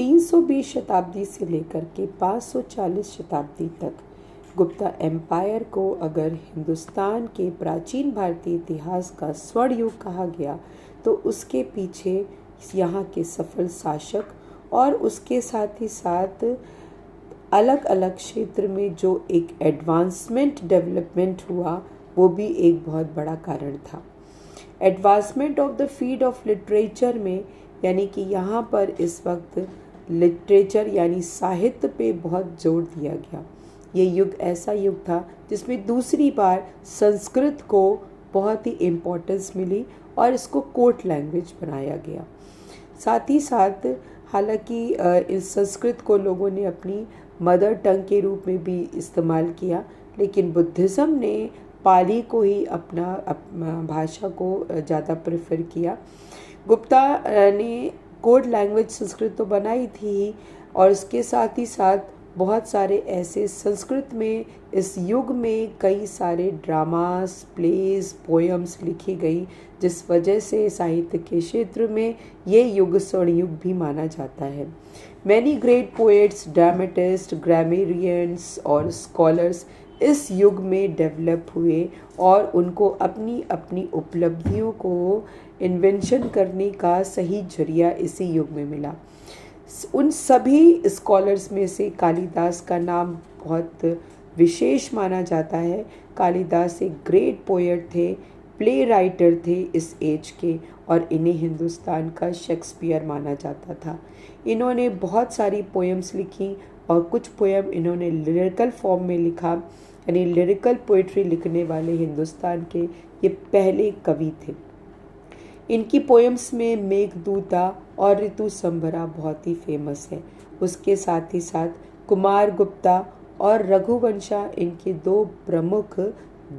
320 शताब्दी से लेकर के 540 शताब्दी तक गुप्ता एम्पायर को अगर हिंदुस्तान के प्राचीन भारतीय इतिहास का स्वर्ण युग कहा गया तो उसके पीछे यहाँ के सफल शासक और उसके साथ ही साथ अलग अलग क्षेत्र में जो एक एडवांसमेंट डेवलपमेंट हुआ वो भी एक बहुत बड़ा कारण था। Advancement of the field of literature में यानी कि यहाँ पर इस वक्त लिटरेचर यानी साहित्य पे बहुत जोर दिया गया। ये युग ऐसा युग था जिसमें दूसरी बार संस्कृत को बहुत ही इम्पोर्टेंस मिली और इसको कोर्ट लैंग्वेज बनाया गया। साथ ही साथ हालांकि इस संस्कृत को लोगों ने अपनी मदर टंग के रूप में भी इस्तेमाल किया, लेकिन बुद्धिज़्म ने पाली को ही अपना भाषा को ज़्यादा प्रेफर किया। गुप्ता ने कोड लैंग्वेज संस्कृत तो बनाई थी और इसके साथ ही साथ बहुत सारे ऐसे संस्कृत में इस युग में कई सारे ड्रामास, प्लेस, पोएम्स लिखी गई, जिस वजह से साहित्य के क्षेत्र में ये युग स्वर्ण युग भी माना जाता है। Many great poets, dramatist, grammarians और स्कॉलर्स इस युग में डेवलप हुए और उनको अपनी अपनी उपलब्धियों को इन्वेंशन करने का सही जरिया इसी युग में मिला। उन सभी स्कॉलर्स में से कालिदास का नाम बहुत विशेष माना जाता है। कालिदास एक ग्रेट पोएट थे, प्ले राइटर थे इस एज के, और इन्हें हिंदुस्तान का शेक्सपियर माना जाता था। इन्होंने बहुत सारी पोएम्स लिखी और कुछ पोएम इन्होंने लिरिकल फॉर्म में लिखा, यानी लिरिकल पोइट्री लिखने वाले हिंदुस्तान के ये पहले कवि थे। इनकी पोएम्स में मेघदूता और ऋतु संभरा बहुत ही फेमस है। उसके साथ ही साथ कुमार गुप्ता और रघुवंशा इनके दो प्रमुख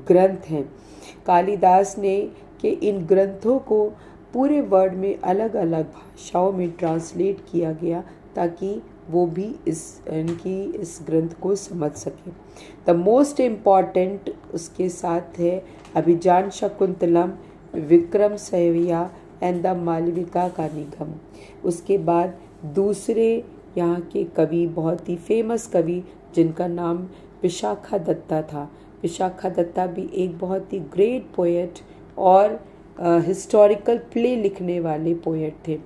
ग्रंथ हैं। कालिदास ने के इन ग्रंथों को पूरे वर्ल्ड में अलग अलग भाषाओं में ट्रांसलेट किया गया ताकि वो भी इस ग्रंथ को समझ सके। द मोस्ट इम्पॉर्टेंट उसके साथ है अभिज्ञान शाकुंतलम, विक्रम सेविया एंड द मालविका का निगम। उसके बाद दूसरे यहाँ के कवि, बहुत ही फेमस कवि जिनका नाम विशाखा दत्ता था। विशाखा दत्ता भी एक बहुत ही ग्रेट पोएट और हिस्टोरिकल प्ले लिखने वाले पोएट थे,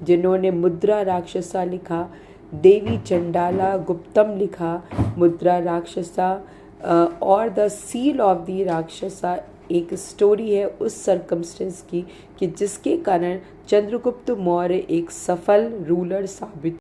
जिन्होंने मुद्रा राक्षसा लिखा, देवी चंडाला गुप्तम लिखा, मुद्रा राक्षसा और द सील ऑफ द राक्षसा एक स्टोरी है उस सरकमस्टेंस की कि जिसके कारण चंद्रगुप्त मौर्य एक सफल रूलर साबित